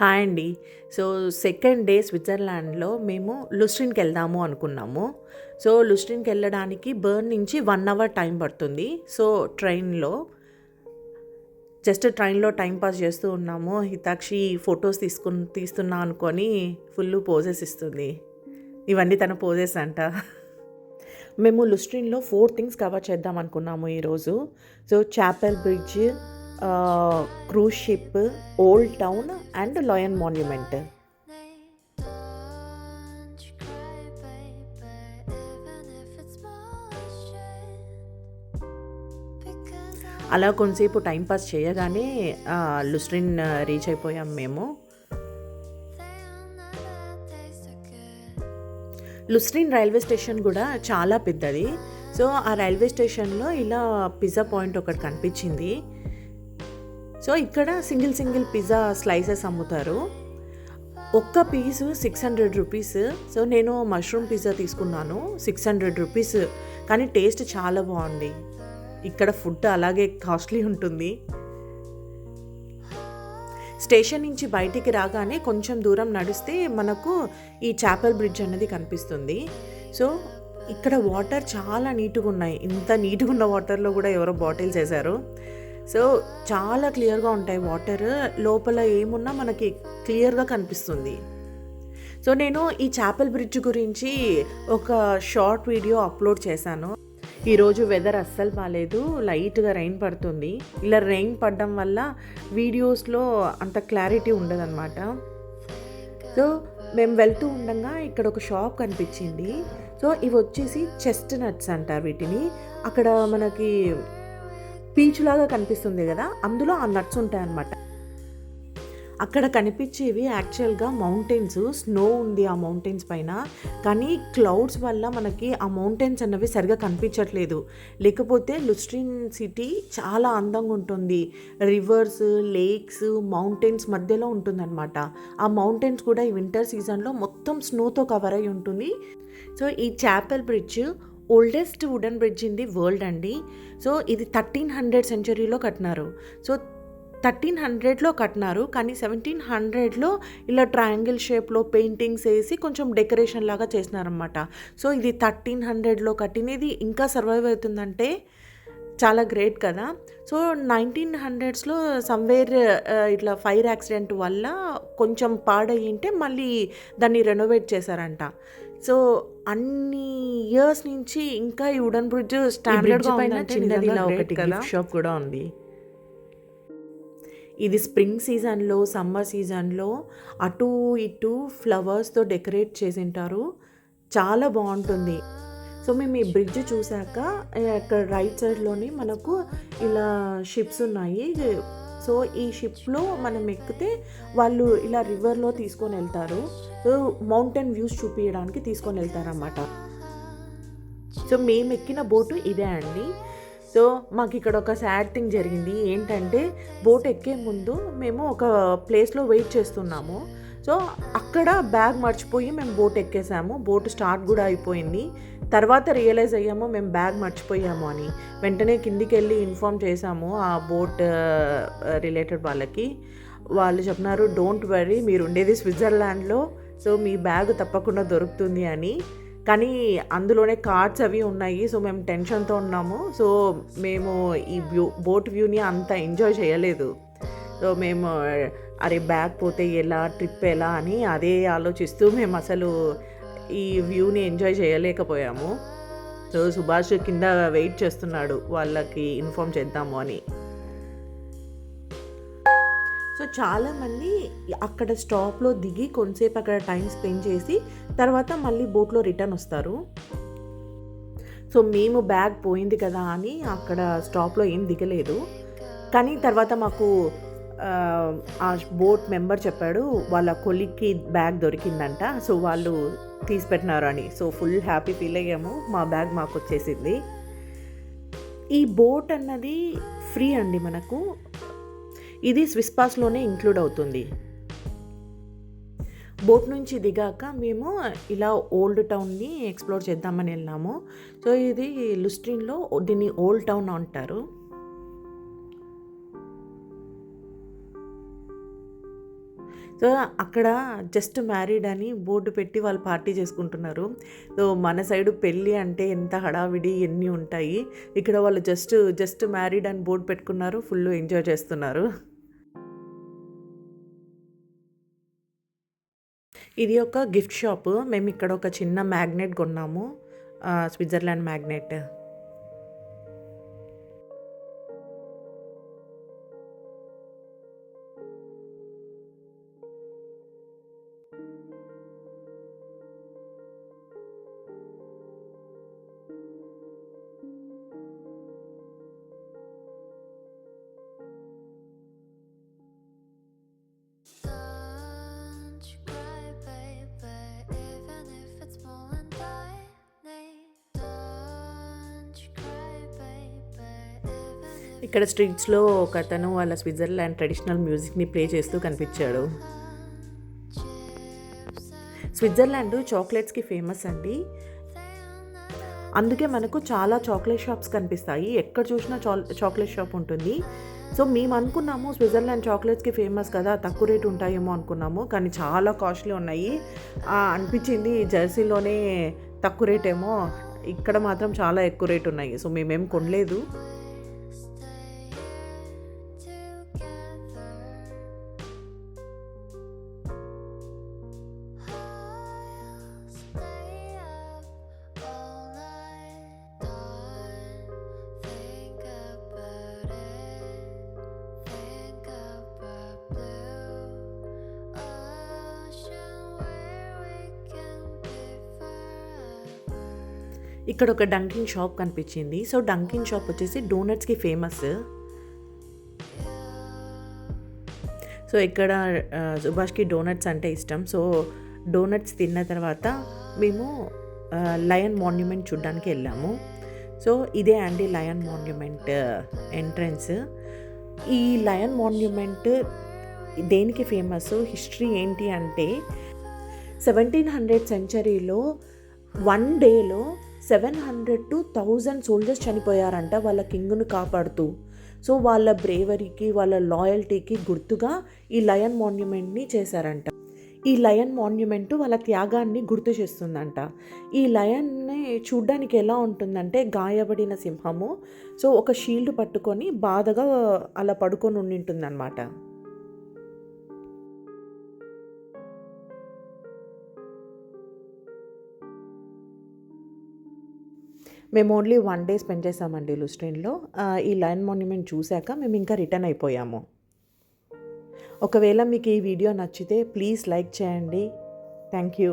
Hi అండి. So, second day స్విట్జర్లాండ్‌లో మేము లుస్ట్రిన్‌కి వెళ్దాము అనుకున్నాము. సో, లుస్ట్రిన్‌కెళ్ళడానికి బెర్న్ నుంచి 1 అవర్ టైం పడుతుంది. సో, ట్రైన్‌లో ట్రైన్‌లో టైమ్ పాస్ చేస్తూ ఉన్నాము. హితాక్షి ఫోటోస్ తీస్తున్నా అనుకోని ఫుల్లు పోజెస్ ఇస్తుంది. ఇవన్నీ తన పోజెస్ అంట. మేము లుస్ట్రిన్‌లో 4 థింగ్స్ కవర్ చేద్దాం అనుకున్నాము ఈరోజు. So, Chappell bridge, cruise ship, old town and lion monument. అలా కొంతసేపు టైం పాస్ చేయగానే లుస్ట్రిన్ రీచ్ అయిపోయాం మేము. లుస్ట్రిన్ రైల్వే స్టేషన్ కూడా చాలా పెద్దది. సో, ఆ రైల్వే స్టేషన్లో ఇలా పిజ్జా పాయింట్ ఒకటి కనిపించింది. సో, ఇక్కడ సింగిల్ పిజ్జా స్లైసెస్ అమ్ముతారు. ఒక్క పీసు 600 రూపీస్. సో, నేను మష్రూమ్ పిజ్జా తీసుకున్నాను 600 రూపీస్. కానీ టేస్ట్ చాలా బాగుంది. ఇక్కడ ఫుడ్ అలాగే కాస్ట్లీ ఉంటుంది. స్టేషన్ నుంచి బయటికి రాగానే కొంచెం దూరం నడిస్తే మనకు ఈ చాపెల్ బ్రిడ్జ్ అనేది కనిపిస్తుంది. సో, ఇక్కడ వాటర్ చాలా నీట్గా ఉన్నాయి. ఇంత నీట్గా ఉన్న వాటర్లో కూడా ఎవరో బాటిల్స్ వేశారు. సో, చాలా క్లియర్గా ఉంటాయి వాటర్. లోపల ఏమున్నా మనకి క్లియర్గా కనిపిస్తుంది. సో, నేను ఈ చాపెల్ బ్రిడ్జ్ గురించి ఒక షార్ట్ వీడియో అప్లోడ్ చేశాను. ఈరోజు వెదర్ అస్సలు బాగాలేదు, లైట్గా రెయిన్ పడుతుంది. ఇలా రెయిన్ పడడం వల్ల వీడియోస్లో అంత క్లారిటీ ఉండదన్నమాట. సో, మేము వెళ్తూ ఉండగా ఇక్కడ ఒక షాప్ కనిపించింది. సో, ఇవి వచ్చేసి చెస్ట్ నట్స్ అంటారు వీటిని. అక్కడ మనకి పీచ్ లాగా కనిపిస్తుంది కదా, అందులో ఆ నట్స్ ఉంటాయి అన్నమాట. అక్కడ కనిపించేవి యాక్చువల్గా మౌంటైన్స్, స్నో ఉంది ఆ మౌంటైన్స్ పైన. కానీ క్లౌడ్స్ వల్ల మనకి ఆ మౌంటైన్స్ అన్నవి సరిగా కనిపించట్లేదు. లేకపోతే లుస్ట్రిన్ సిటీ చాలా అందంగా ఉంటుంది. రివర్స్, లేక్స్, మౌంటైన్స్ మధ్యలో ఉంటుందన్నమాట. ఆ మౌంటైన్స్ కూడా ఈ వింటర్ సీజన్లో మొత్తం స్నోతో కవర్ అయి ఉంటుంది. సో, ఈ Chappell bridge oldest wooden bridge in the world అండి. సో, ఇది 1300 సెంచరీలో కట్టినారు. సో, 1300లో కట్టినారు. కానీ 1700లో ఇలా ట్రయాంగిల్ షేప్లో పెయింటింగ్స్ వేసి కొంచెం డెకరేషన్ లాగా చేసినారనమాట. సో, ఇది 1300లో కట్టినది ఇంకా సర్వైవ్ అవుతుందంటే చాలా గ్రేట్ కదా. సో, 1900స్లో సమ్వేర్ ఇట్లా ఫైర్ యాక్సిడెంట్ వల్ల కొంచెం పాడయ్యింటే మళ్ళీ దాన్ని రెనోవేట్ చేశారంట. సో, అన్ని ఇయర్స్ నుంచి ఇంకా ఈ వుడెన్ బ్రిడ్జ్ స్టాండర్డ్గా పైన చిన్నది ఇలా ఒకటి గిఫ్ట్ షాప్ కూడా ఉంది. ఇది స్ప్రింగ్ సీజన్లో, సమ్మర్ సీజన్లో అటు ఇటు ఫ్లవర్స్తో డెకరేట్ చేసింటారు. చాలా బాగుంటుంది. సో, మేము ఈ బ్రిడ్జ్ చూసాక అక్కడ రైట్ సైడ్లోని మనకు ఇలా షిప్స్ ఉన్నాయి. సో, ఈ షిప్లో మనం ఎక్కితే వాళ్ళు ఇలా రివర్లో తీసుకొని వెళ్తారు. సో, మౌంటైన్ వ్యూస్ చూపించడానికి తీసుకొని వెళ్తారన్నమాట. సో, మేము ఎక్కిన బోటు ఇదే అండి. సో, మాకు ఇక్కడ ఒక సాడ్ థింగ్ జరిగింది. ఏంటంటే బోట్ ఎక్కే ముందు మేము ఒక ప్లేస్లో వెయిట్ చేస్తున్నాము. సో, అక్కడ బ్యాగ్ మర్చిపోయి మేము బోట్ ఎక్కేసాము. బోట్ స్టార్ట్ కూడా అయిపోయింది. తర్వాత రియలైజ్ అయ్యాము మేము బ్యాగ్ మర్చిపోయాము అని. వెంటనే కిందికి వెళ్ళి ఇన్ఫామ్ చేసాము ఆ బోట్ రిలేటెడ్ వాళ్ళకి. వాళ్ళు చెప్పినారు, డోంట్ వరీ, మీరు ఉండేది స్విట్జర్లాండ్లో, సో మీ బ్యాగ్ తప్పకుండా దొరుకుతుంది అని. కానీ అందులోనే కార్డ్స్ అవి ఉన్నాయి. సో, మేము టెన్షన్తో ఉన్నాము. సో, మేము ఈ బోట్ వ్యూని అంత ఎంజాయ్ చేయలేదు. సో, మేము అరే బ్యాగ్ పోతే ఎలా, ట్రిప్ ఎలా అని అదే ఆలోచిస్తూ మేము అసలు ఈ వ్యూని ఎంజాయ్ చేయలేకపోయాము. సో, సుభాష్ కింద వెయిట్ చేస్తున్నాడు వాళ్ళకి ఇన్ఫామ్ చేద్దాము అని. సో, చాలామంది అక్కడ స్టాప్లో దిగి కొంతసేపు అక్కడ టైం స్పెండ్ చేసి తర్వాత మళ్ళీ బోట్లో రిటర్న్ వస్తారు. సో, మేము బ్యాగ్ పోయింది కదా అని అక్కడ స్టాప్లో ఏం దిగలేదు. కానీ తర్వాత మాకు ఆ బోట్ మెంబర్ చెప్పాడు వాళ్ళ కొలీగ్కి బ్యాగ్ దొరికిందంట. సో, వాళ్ళు తీసిపెట్టినారు అని. సో, ఫుల్ హ్యాపీ ఫీల్ అయ్యాము. మా బ్యాగ్ మాకు వచ్చేసింది. ఈ బోట్ అన్నది ఫ్రీ అండి మనకు. ఇది స్విస్ పాస్లోనే ఇంక్లూడ్ అవుతుంది. బోట్ నుంచి దిగాక మేము ఇలా ఓల్డ్ టౌన్ని ఎక్స్ప్లోర్ చేద్దామని వెళ్ళాము. సో, ఇది లుస్ట్రిన్లో దీన్ని ఓల్డ్ టౌన్ అంటారు. సో అక్కడ జస్ట్ మ్యారీడ్ అని బోర్డు పెట్టి వాళ్ళు పార్టీ చేసుకుంటున్నారు. సో మన సైడు పెళ్ళి అంటే ఎంత హడావిడి ఎన్ని ఉంటాయి, ఇక్కడ వాళ్ళు జస్ట్ మ్యారీడ్ అని బోర్డు పెట్టుకున్నారు, ఫుల్ ఎంజాయ్ చేస్తున్నారు. ఇది ఒక గిఫ్ట్ షాప్. మేము ఇక్కడ ఒక చిన్న మ్యాగ్నెట్ కొన్నాము, స్విట్జర్లాండ్ మ్యాగ్నెట్. ఇక్కడ స్ట్రీట్స్లో ఒక అతను వాళ్ళ స్విట్జర్లాండ్ ట్రెడిషనల్ మ్యూజిక్ని ప్లే చేస్తూ కనిపించాడు. స్విట్జర్లాండ్ చాక్లెట్స్కి ఫేమస్ అండి, అందుకే మనకు చాలా చాక్లెట్ షాప్స్ కనిపిస్తాయి. ఎక్కడ చూసినా చాక్లెట్ షాప్ ఉంటుంది. సో మేము అనుకున్నాము స్విట్జర్లాండ్ చాక్లెట్స్కి ఫేమస్ కదా, తక్కువ రేటు ఉంటాయేమో అనుకున్నాము, కానీ చాలా కాస్ట్లీ ఉన్నాయి. అనిపించింది జెర్సీలోనే తక్కువ రేట్ ఏమో, ఇక్కడ మాత్రం చాలా ఎక్కువ రేట్ ఉన్నాయి. సో మేమేం కొనలేదు. ఇక్కడ ఒక డంకిన్ షాప్ కనిపించింది. సో డంకిన్ షాప్ వచ్చేసి డోనట్స్కి ఫేమస్. సో ఇక్కడ సుభాష్కి డోనట్స్ అంటే ఇష్టం. సో డోనట్స్ తిన్న తర్వాత మేము లయన్ మాన్యుమెంట్ చూడడానికి వెళ్ళాము. సో ఇదే అండి లయన్ మాన్యుమెంట్ ఎంట్రన్స్. ఈ లయన్ మాన్యుమెంట్ దేనికి ఫేమస్, హిస్టరీ ఏంటి అంటే 1700 సెంచరీలో 1 డేలో 700 to 1000 సోల్జర్స్ చనిపోయారంట వాళ్ళ కింగ్ను కాపాడుతూ. సో వాళ్ళ బ్రేవరీకి వాళ్ళ లాయల్టీకి గుర్తుగా ఈ లయన్ మాన్యుమెంట్ని చేశారంట. ఈ లయన్ మాన్యుమెంట్ వాళ్ళ త్యాగాన్ని గుర్తు చేస్తుందంట. ఈ లయన్ని చూడ్డానికి ఎలా ఉంటుందంటే గాయపడిన సింహము, సో ఒక షీల్డ్ పట్టుకొని బాధగా అలా పడుకొని ఉండింటుందన్నమాట. మేము ఓన్లీ 1 డే స్పెండ్ చేసామండి లూస్ట్రెన్లో. ఈ లయన్ మాన్యుమెంట్ చూశాక మేము ఇంకా రిటర్న్ అయిపోయాము. ఒకవేళ మీకు ఈ వీడియో నచ్చితే ప్లీజ్ లైక్ చేయండి. Thank you.